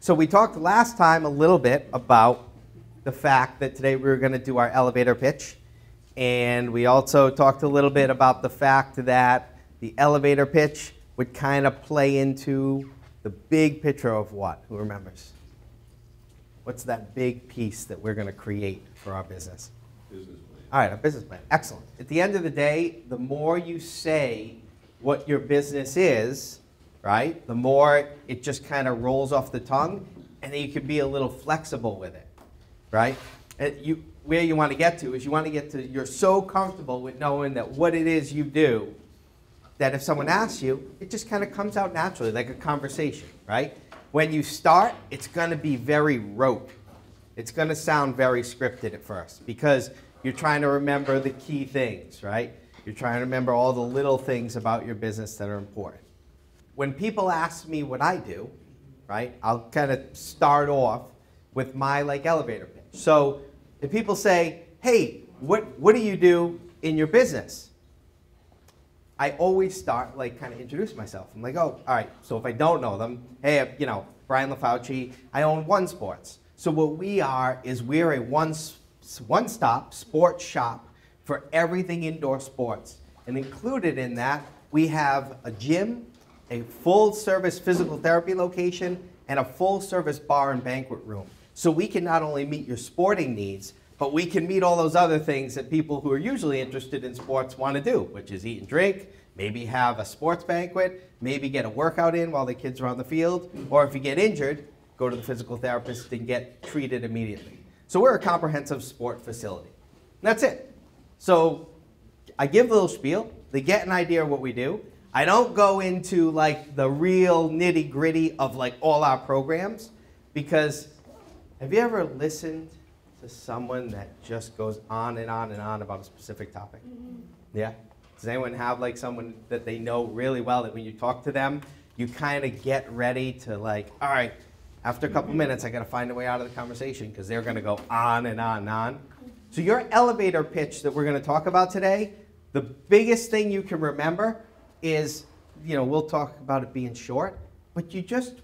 So we talked last time a little bit about the fact that today we were going to do our elevator pitch. And we also talked a little bit about the fact that the elevator pitch would kind of play into the big picture of what? Who remembers? What's that big piece that we're going to create for our business? Business plan. All right, a business plan. Excellent. At the end of the day, the more you say what your business is, right, the more it just kind of rolls off the tongue, and then you can be a little flexible with it, right? And where you want to get to is you want to get to, you're so comfortable with knowing that what it is you do, that if someone asks you, it just kind of comes out naturally, like a conversation, right? When you start, it's going to be very rote. It's going to sound very scripted at first because you're trying to remember the key things, right? You're trying to remember all the little things about your business that are important. When people ask me what I do, right, I'll kind of start off with my elevator pitch. So if people say, hey, what do you do in your business? I always start kind of introduce myself. I'm like, oh, all right, so if I don't know them, hey, Brian LaFauci, I own One Sports. So what we are is we're a one-stop sports shop for everything indoor sports. And included in that, we have a gym, a full-service physical therapy location, and a full-service bar and banquet room. So we can not only meet your sporting needs, but we can meet all those other things that people who are usually interested in sports want to do, which is eat and drink, maybe have a sports banquet, maybe get a workout in while the kids are on the field, or if you get injured, go to the physical therapist and get treated immediately. So we're a comprehensive sport facility. And that's it. So I give the little spiel. They get an idea of what we do. I don't go into the real nitty-gritty of all our programs, because have you ever listened to someone that just goes on and on and on about a specific topic? Mm-hmm. Yeah? Does anyone have someone that they know really well that when you talk to them, you kind of get ready to all right, after a couple minutes, I got to find a way out of the conversation because they're going to go on and on and on. So your elevator pitch that we're going to talk about today, the biggest thing you can remember is, we'll talk about it being short, but you just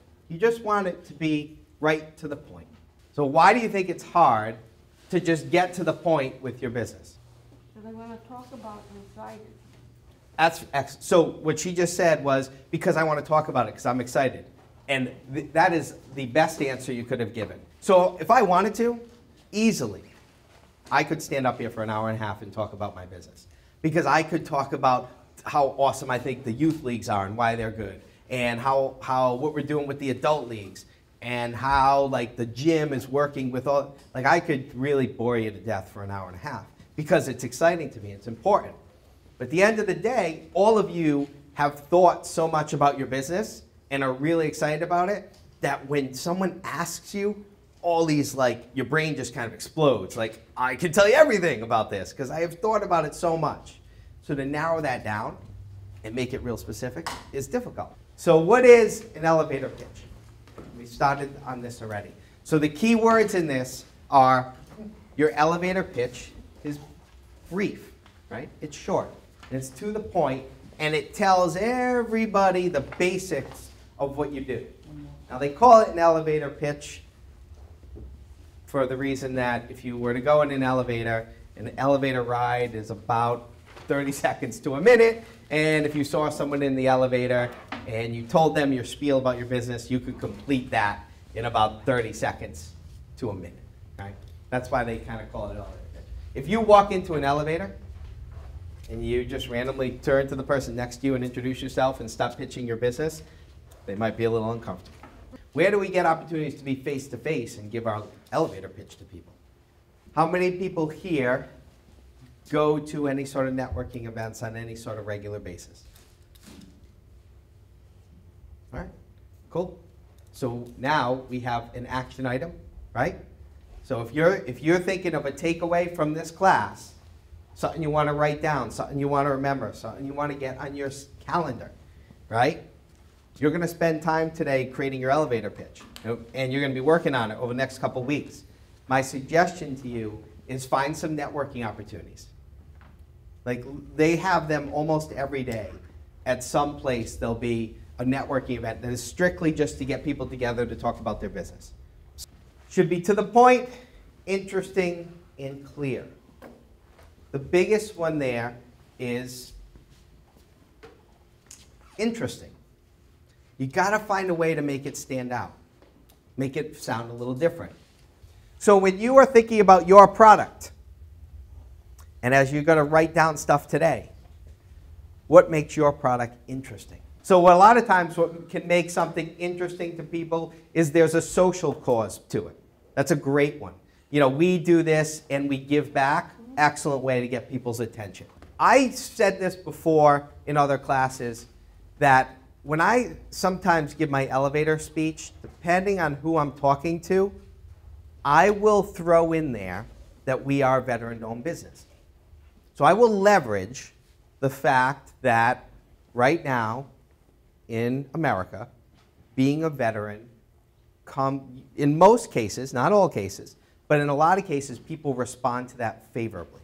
want it to be right to the point. So why do you think it's hard to just get to the point with your business? Because I want to talk about excited. So what she just said was, because I want to talk about it, because I'm excited. And that is the best answer you could have given. So if I wanted to, easily, I could stand up here for an hour and a half and talk about my business. Because I could talk about how awesome I think the youth leagues are and why they're good. And how what we're doing with the adult leagues. And how the gym is working with all, I could really bore you to death for an hour and a half. Because it's exciting to me, it's important. But at the end of the day, all of you have thought so much about your business and are really excited about it, that when someone asks you, all these, your brain just kind of explodes. I can tell you everything about this, because I have thought about it so much. So to narrow that down and make it real specific is difficult. So what is an elevator pitch? We started on this already. So the key words in this are, your elevator pitch is brief, right? It's short, and it's to the point, and it tells everybody the basics of what you do. Now they call it an elevator pitch for the reason that if you were to go in an elevator ride is about 30 seconds to a minute, and if you saw someone in the elevator and you told them your spiel about your business, you could complete that in about 30 seconds to a minute, right? That's why they kind of call it an elevator pitch. If you walk into an elevator and you just randomly turn to the person next to you and introduce yourself and stop pitching your business, they might be a little uncomfortable. Where do we get opportunities to be face-to-face and give our elevator pitch to people? How many people here go to any sort of networking events on any sort of regular basis? All right, cool. So now we have an action item, right? So if you're thinking of a takeaway from this class, something you want to write down, something you want to remember, something you want to get on your calendar, right? You're going to spend time today creating your elevator pitch, and you're going to be working on it over the next couple weeks. My suggestion to you is find some networking opportunities. They have them almost every day. At some place, there'll be a networking event that is strictly just to get people together to talk about their business. Should be to the point, interesting, and clear. The biggest one there is interesting. You got to find a way to make it stand out, make it sound a little different. So when you are thinking about your product, and as you're going to write down stuff today, what makes your product interesting? So a lot of times what can make something interesting to people is there's a social cause to it. That's a great one. You know, we do this and we give back. Excellent way to get people's attention. I said this before in other classes that when I sometimes give my elevator speech, depending on who I'm talking to, I will throw in there that we are a veteran-owned business. So I will leverage the fact that right now in America, being a veteran, in most cases, not all cases, but in a lot of cases, people respond to that favorably.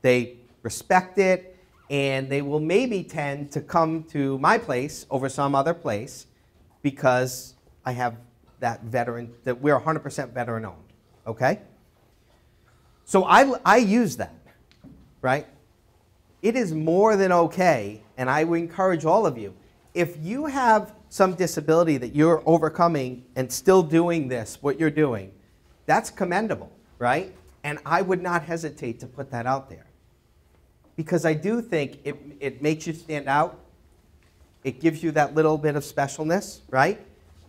They respect it, and they will maybe tend to come to my place over some other place because I have that veteran, that we're 100% veteran owned, okay? So I use that, right? It is more than okay, and I would encourage all of you, if you have some disability that you're overcoming and still doing this, what you're doing, that's commendable, right? And I would not hesitate to put that out there. Because I do think it makes you stand out. It gives you that little bit of specialness, right?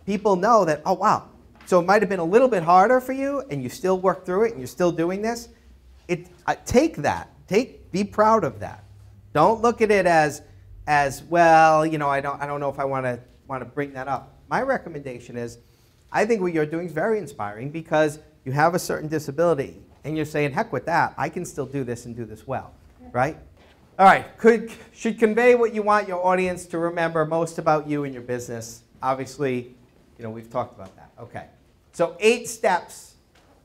People know that, oh, wow. So it might have been a little bit harder for you, and you still work through it, and you're still doing this. Take that. Be proud of that. Don't look at it as well, you know, I don't know if I want to bring that up. My recommendation is, I think what you're doing is very inspiring because you have a certain disability, and you're saying, heck with that, I can still do this and do this well. Right? All right. Should convey what you want your audience to remember most about you and your business. Obviously, you know, we've talked about that. Okay. So 8 steps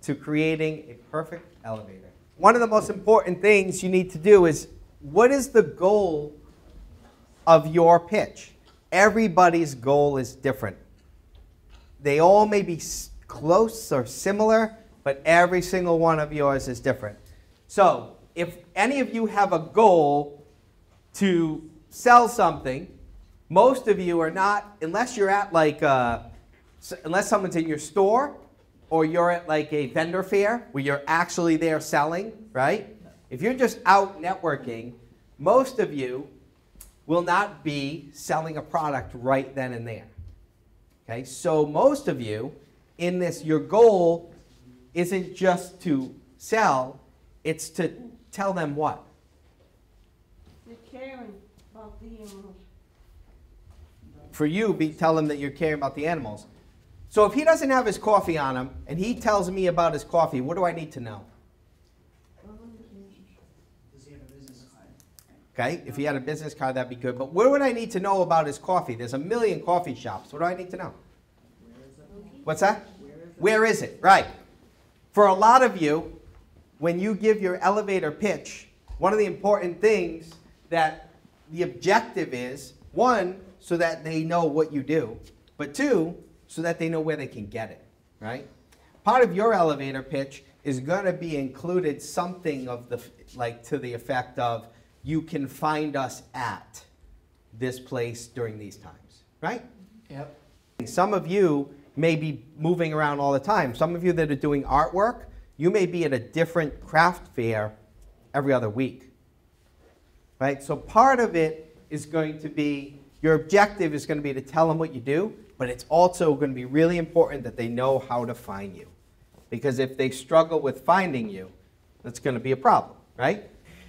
to creating a perfect elevator. One of the most important things you need to do is, what is the goal of your pitch? Everybody's goal is different. They all may be close or similar, but every single one of yours is different. So if any of you have a goal to sell something, most of you are not, unless you're at like, unless someone's in your store or you're at like a vendor fair where you're actually there selling, right? If you're just out networking, most of you will not be selling a product right then and there. Okay, so most of you in this, your goal isn't just to sell, it's to tell them what? You're caring about the animals. For you, tell them that you're caring about the animals. So if he doesn't have his coffee on him, and he tells me about his coffee, what do I need to know? Does he have a business card? Okay, if he had a business card, that'd be good. But what would I need to know about his coffee? There's a million coffee shops. What do I need to know? Where is it? What's that? Where is it? Where is it? Right. For a lot of you, when you give your elevator pitch, one of the important things that the objective is, 1, so that they know what you do, but 2, so that they know where they can get it, right? Part of your elevator pitch is going to be included something of the, like to the effect of, you can find us at this place during these times, right? Yep. Some of you may be moving around all the time. Some of you that are doing artwork, you may be at a different craft fair every other week, right? So part of it is going to be, your objective is going to be to tell them what you do, but it's also going to be really important that they know how to find you. Because if they struggle with finding you, that's going to be a problem, right?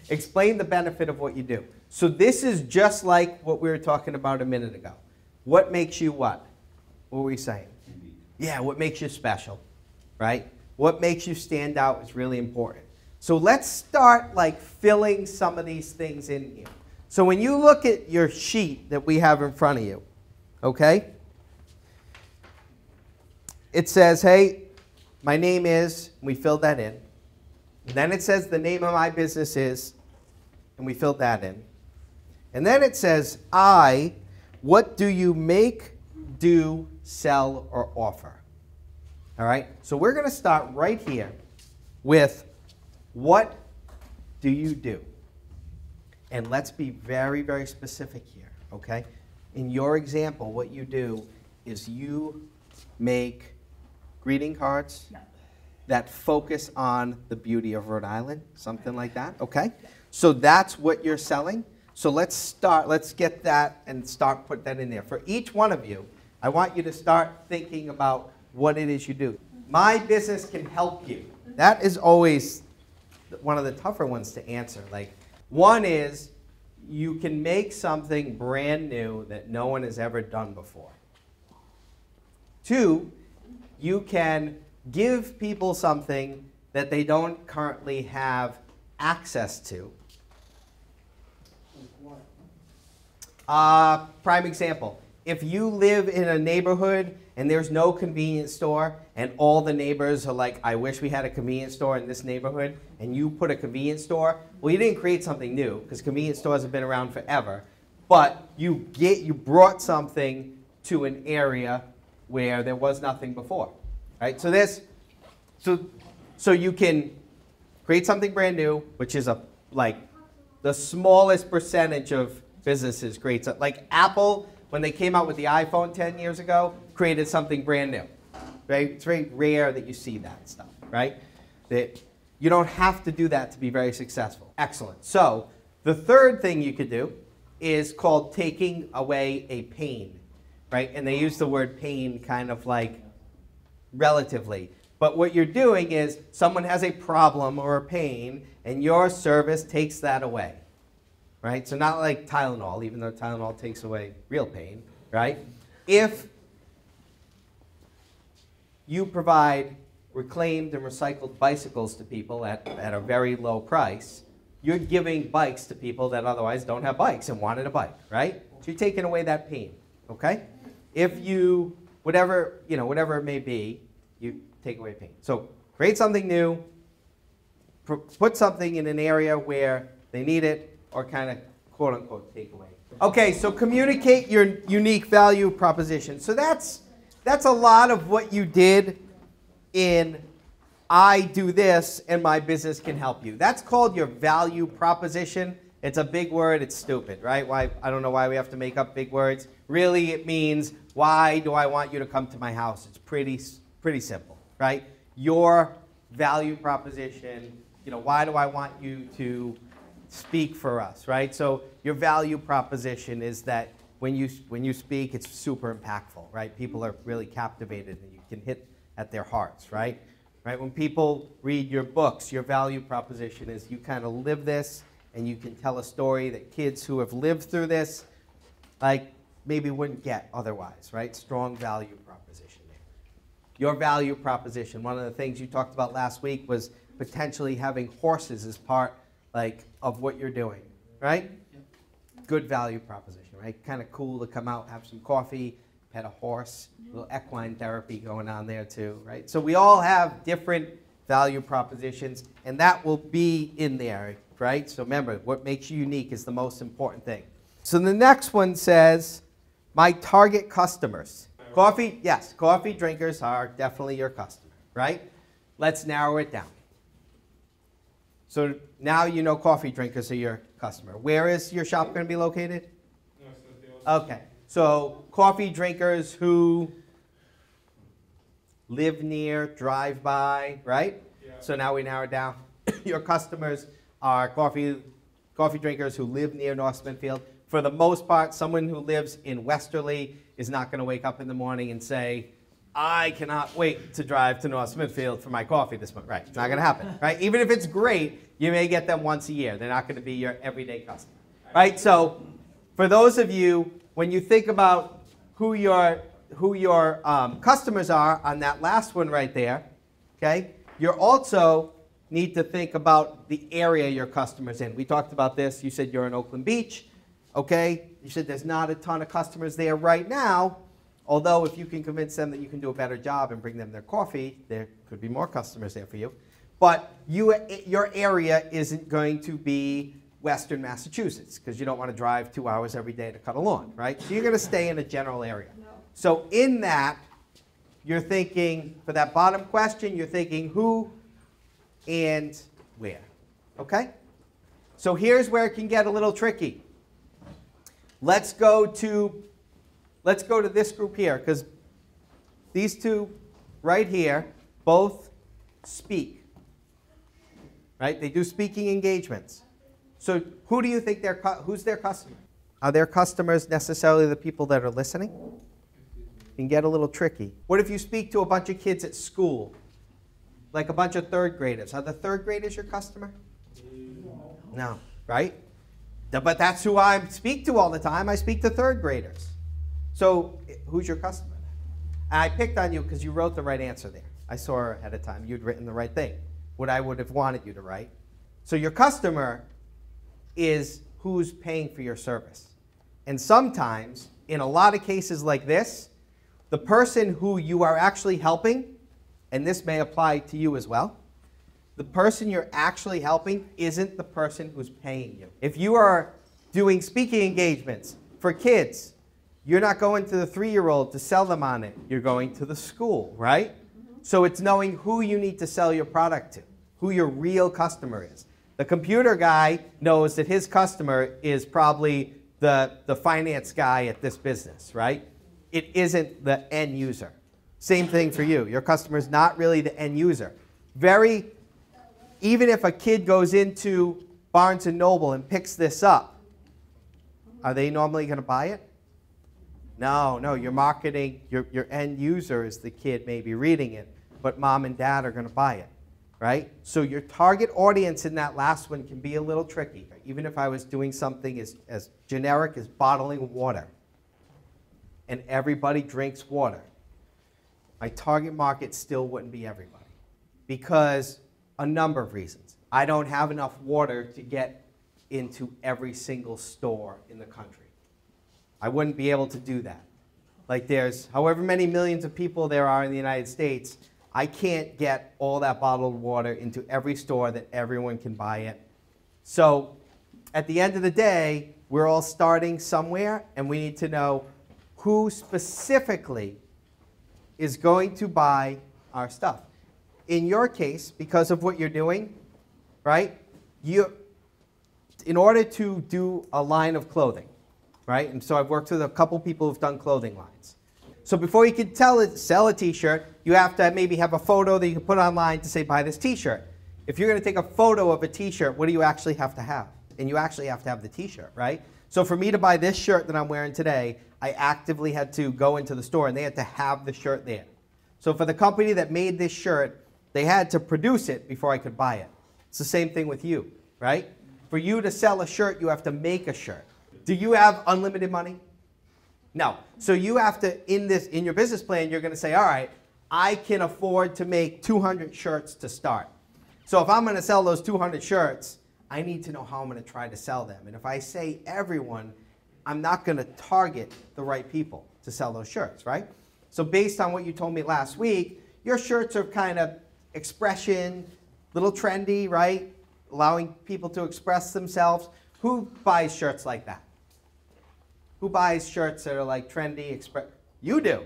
Explain the benefit of what you do. So this is just like what we were talking about a minute ago. What makes you what? What were we saying? Yeah, what makes you special, right? What makes you stand out is really important. So let's start like filling some of these things in here. So when you look at your sheet that we have in front of you, okay? It says, hey, my name is, we filled that in. And then it says the name of my business is, and we filled that in. And then it says, I What do you make, do, sell, or offer? All right, so we're going to start right here with what do you do? And let's be very, very specific here, okay? In your example, what you do is you make greeting cards that focus on the beauty of Rhode Island, something like that, okay? So that's what you're selling. So let's get that and start put that in there. For each one of you, I want you to start thinking about what it is you do. My business can help you. That is always one of the tougher ones to answer. Like, one is you can make something brand new that no one has ever done before. Two, you can give people something that they don't currently have access to. Prime example, if you live in a neighborhood and there's no convenience store and all the neighbors are like, I wish we had a convenience store in this neighborhood, and you put a convenience store, well, you didn't create something new because convenience stores have been around forever, but you brought something to an area where there was nothing before, right? So you can create something brand new, which is like the smallest percentage of businesses create something. Like Apple, when they came out with the iPhone 10 years ago, created something brand new, right? It's very rare that you see that stuff, right? That you don't have to do that to be very successful. Excellent. So the third thing you could do is called taking away a pain, right? And they use the word pain kind of like relatively. But what you're doing is someone has a problem or a pain, and your service takes that away, right? So not like Tylenol, even though Tylenol takes away real pain, right? If you provide reclaimed and recycled bicycles to people at a very low price, you're giving bikes to people that otherwise don't have bikes and wanted a bike, right? So you're taking away that pain, okay? If you, whatever it may be, you take away pain. So create something new, put something in an area where they need it, or kind of quote unquote take away. Okay, so communicate your unique value proposition. So that's a lot of what you did in I do this and my business can help you. That's called your value proposition. It's a big word, it's stupid, right? Why, I don't know why we have to make up big words. Really, it means, why do I want you to come to my house? It's pretty simple, right? Your value proposition, why do I want you to speak for us, right? So your value proposition is that when you speak, it's super impactful, right? People are really captivated and you can hit at their hearts, right? Right? When people read your books, your value proposition is you kind of live this, and you can tell a story that kids who have lived through this, like, maybe wouldn't get otherwise, right? Strong value proposition there. Your value proposition, one of the things you talked about last week was potentially having horses as part, like, of what you're doing, right? Yep. Good value proposition, right? Kind of cool to come out, have some coffee, pet a horse, a little equine therapy going on there too, right? So we all have different value propositions, and that will be in there, right? So remember, what makes you unique is the most important thing. So the next one says, my target customers. Coffee, yes, coffee drinkers are definitely your customer, right? Let's narrow it down. So now you know coffee drinkers are your customer. Where is your shop going to be located? Okay. So coffee drinkers who live near, drive by, right? Yeah. So now we narrow it down. Your customers are coffee drinkers who live near North Smithfield. For the most part, someone who lives in Westerly is not going to wake up in the morning and say, I cannot wait to drive to North Smithfield for my coffee this month. Right, it's not going to happen, right? Even if it's great, you may get them once a year. They're not going to be your everyday customer, right? So for those of you, when you think about who your customers are on that last one right there, okay, you also need to think about the area your customer's in. We talked about this. You said you're in Oakland Beach, okay? You said there's not a ton of customers there right now, although if you can convince them that you can do a better job and bring them their coffee, there could be more customers there for you. But your area isn't going to be Western Massachusetts, because you don't want to drive 2 hours every day to cut a lawn, right? So you're going to stay in a general area. No. So in that, you're thinking, for that bottom question, you're thinking who and where, okay? So here's where it can get a little tricky. Let's go to this group here, because these two right here both speak, right? They do speaking engagements. So who do you think who's their customer? Are their customers necessarily the people that are listening? It can get a little tricky. What if you speak to a bunch of kids at school, like a bunch of third graders? Are the third graders your customer? No, right? But that's who I speak to all the time. I speak to third graders. So who's your customer? And I picked on you because you wrote the right answer there. I saw ahead of time you'd written the right thing, what I would have wanted you to write. So your customer is who's paying for your service. And sometimes, in a lot of cases like this, the person who you are actually helping, and this may apply to you as well, the person you're actually helping isn't the person who's paying you. If you are doing speaking engagements for kids, you're not going to the 3-year-old to sell them on it. You're going to the school, right? So it's knowing who you need to sell your product to, who your real customer is. The computer guy knows that his customer is probably the finance guy at this business, right? It isn't the end user. Same thing for you. Your customer is not really the end user. Even if a kid goes into Barnes & Noble and picks this up, are they normally going to buy it? No, you're marketing, your end user is the kid maybe reading it, but mom and dad are going to buy it, right? So your target audience in that last one can be a little tricky, even if I was doing something as generic as bottling water, and everybody drinks water. My target market still wouldn't be everybody, because a number of reasons. I don't have enough water to get into every single store in the country. I wouldn't be able to do that. Like there's however many millions of people there are in the United States, I can't get all that bottled water into every store that everyone can buy it. So at the end of the day, we're all starting somewhere, and we need to know who specifically is going to buy our stuff. In your case, because of what you're doing, right, in order to do a line of clothing, right, and so I've worked with a couple people who've done clothing lines. So before you can sell a t-shirt, you have to maybe have a photo that you can put online to say, buy this t-shirt. If you're going to take a photo of a t-shirt, what do you actually have to have? And you actually have to have the t-shirt, right? So for me to buy this shirt that I'm wearing today, I actively had to go into the store, and they had to have the shirt there. So for the company that made this shirt, they had to produce it before I could buy it. It's the same thing with you, right? For you to sell a shirt, you have to make a shirt. Do you have unlimited money? No. So you have to, in your business plan, you're going to say, all right, I can afford to make 200 shirts to start. So if I'm going to sell those 200 shirts, I need to know how I'm going to try to sell them. And if I say everyone, I'm not going to target the right people to sell those shirts, right? So based on what you told me last week, your shirts are kind of expression, little trendy, right? Allowing people to express themselves. Who buys shirts like that? Who buys shirts that are like trendy, You do.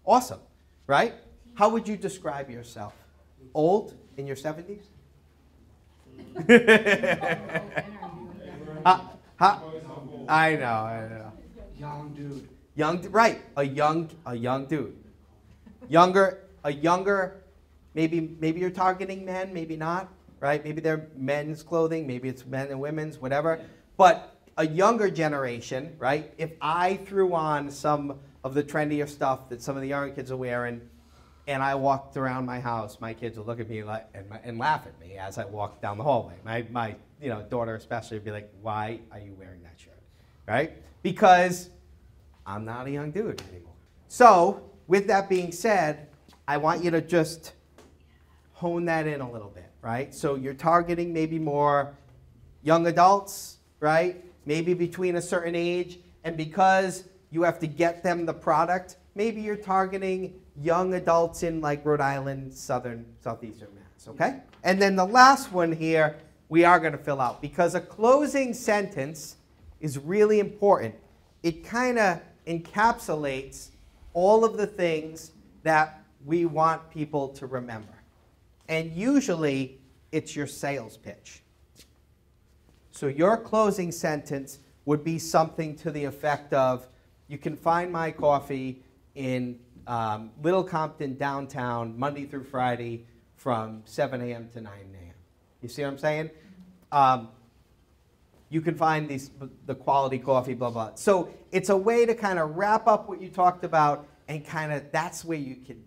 Awesome, right? How would you describe yourself? Old, in your 70s? I know. Young dude. Right, a young dude. Younger, maybe you're targeting men, maybe not, right? Maybe they're men's clothing, maybe it's men and women's, whatever. But a younger generation, right? If I threw on some of the trendier stuff that some of the younger kids are wearing, and I walked around my house, my kids would look at me and laugh at me as I walked down the hallway. My daughter especially would be like, "Why are you wearing that shirt?" Right? Because I'm not a young dude anymore. So with that being said, I want you to just hone that in a little bit, right? So you're targeting maybe more young adults, right? Maybe between a certain age, and because you have to get them the product, maybe you're targeting young adults in like Rhode Island, southeastern Mass, okay? And then the last one here, we are going to fill out because a closing sentence is really important. It kind of encapsulates all of the things that we want people to remember. And usually, it's your sales pitch. So your closing sentence would be something to the effect of, you can find my coffee in Little Compton downtown, Monday through Friday, from 7 a.m. to 9 a.m. You see what I'm saying? You can find the quality coffee, blah, blah. So it's a way to kind of wrap up what you talked about, and kind of that's where you can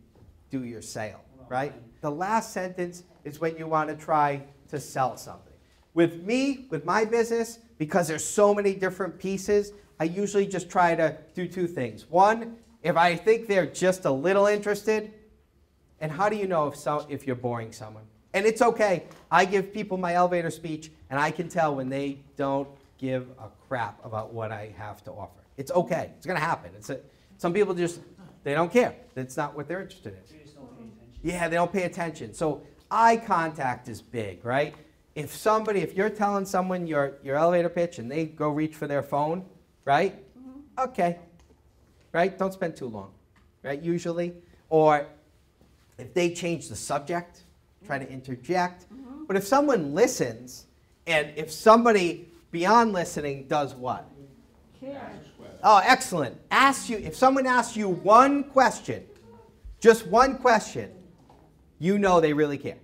do your sale, right? The last sentence is when you want to try to sell something. With me, with my business, because there's so many different pieces, I usually just try to do two things. One, if I think they're just a little interested, and how do you know if you're boring someone? And it's okay. I give people my elevator speech, and I can tell when they don't give a crap about what I have to offer. It's okay. It's going to happen. Some people just, they don't care. That's not what they're interested in. They just don't pay attention. Yeah, they don't pay attention. So eye contact is big, right? If you're telling someone your elevator pitch and they go reach for their phone, right? Okay, right? Don't spend too long, right? Usually. Or if they change the subject, try to interject. But if someone listens, and if somebody beyond listening does what? Care. Oh, excellent. If someone asks you one question, just one question, you know they really care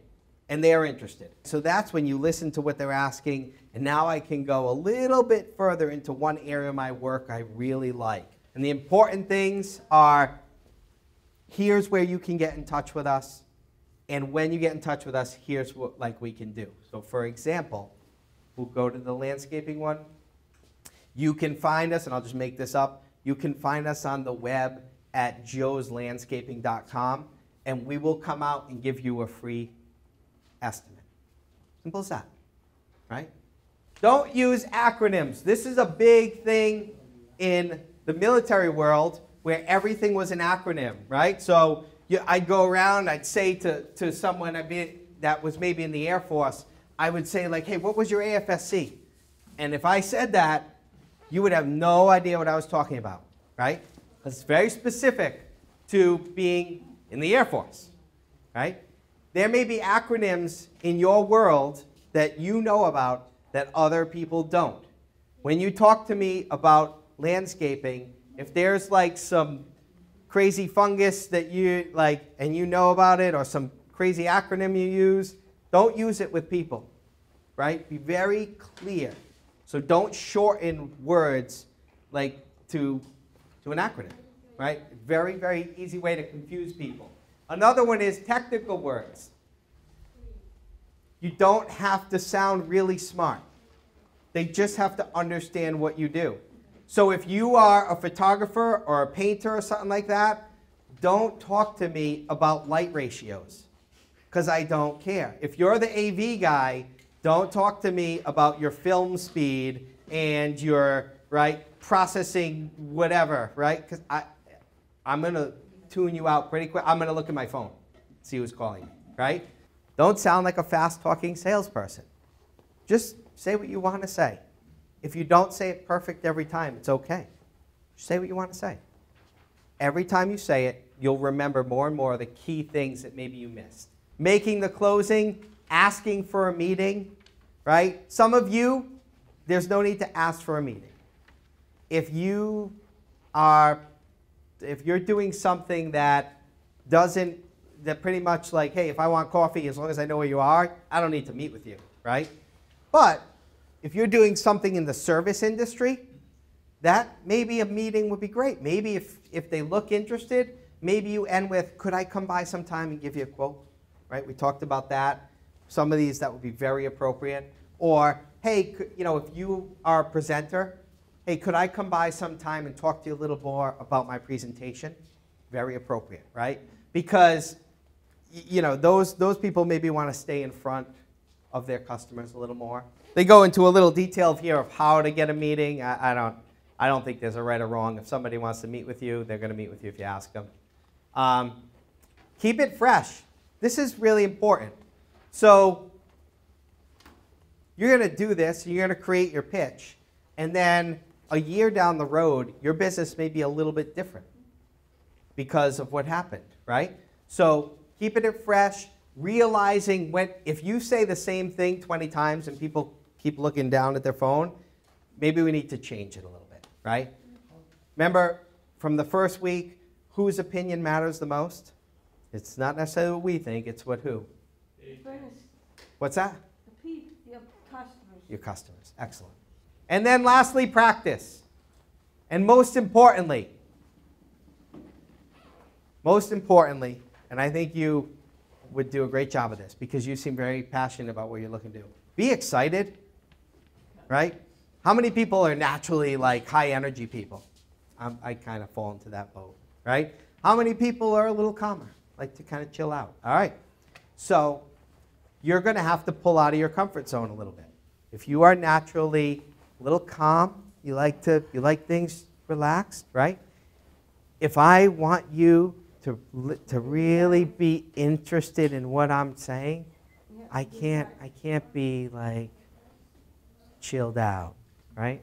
and they are interested. So that's when you listen to what they're asking, and now I can go a little bit further into one area of my work I really like. And the important things are, here's where you can get in touch with us, and when you get in touch with us, here's what we can do. So for example, we'll go to the landscaping one. You can find us, and I'll just make this up, you can find us on the web at joeslandscaping.com, and we will come out and give you a free estimate. Simple as that, right? Don't use acronyms. This is a big thing in the military world where everything was an acronym, right? So I'd go around, I'd say to someone that was maybe in the Air Force, I would say like, hey, what was your AFSC? And if I said that, you would have no idea what I was talking about, right? It's very specific to being in the Air Force, right? There may be acronyms in your world that you know about that other people don't. When you talk to me about landscaping, if there's like some crazy fungus that you like and you know about it, or some crazy acronym you use, don't use it with people, right? Be very clear. So don't shorten words like to an acronym, right? Very, very easy way to confuse people. Another one is technical words. You don't have to sound really smart. They just have to understand what you do. So if you are a photographer or a painter or something like that, don't talk to me about light ratios, because I don't care. If you're the AV guy, don't talk to me about your film speed and your processing whatever, right? Because I'm going to tune you out pretty quick. I'm going to look at my phone, see who's calling me, right? Don't sound like a fast-talking salesperson. Just say what you want to say. If you don't say it perfect every time, it's okay. Just say what you want to say. Every time you say it, you'll remember more and more of the key things that maybe you missed. Making the closing, asking for a meeting, right? Some of you, there's no need to ask for a meeting. If you're doing something that pretty much like, hey, if I want coffee, as long as I know where you are, I don't need to meet with you, right? But if you're doing something in the service industry, that maybe a meeting would be great. Maybe if they look interested, maybe you end with, could I come by sometime and give you a quote? Right? We talked about that. Some of these that would be very appropriate. Or, hey, if you are a presenter, hey, could I come by sometime and talk to you a little more about my presentation? Very appropriate, right? Because those people maybe want to stay in front of their customers a little more. They go into a little detail here of how to get a meeting. I don't think there's a right or wrong. If somebody wants to meet with you, they're going to meet with you if you ask them. Keep it fresh. This is really important. So you're going to do this, and you're going to create your pitch, and then a year down the road, your business may be a little bit different because of what happened, right? So keeping it fresh, realizing if you say the same thing 20 times and people keep looking down at their phone, maybe we need to change it a little bit, right? Remember, from the first week, whose opinion matters the most? It's not necessarily what we think, it's what who? Friends, What's that? the people, your customers. Your customers. Excellent. And then lastly, practice. And most importantly, and I think you would do a great job of this because you seem very passionate about what you're looking to do. Be excited, right? How many people are naturally like high energy people? I kind of fall into that boat, right? How many people are a little calmer, like to kind of chill out? All right. So you're going to have to pull out of your comfort zone a little bit. If you are naturally a little calm, you like things relaxed, right? If I want you to really be interested in what I'm saying, I can't be like chilled out, right?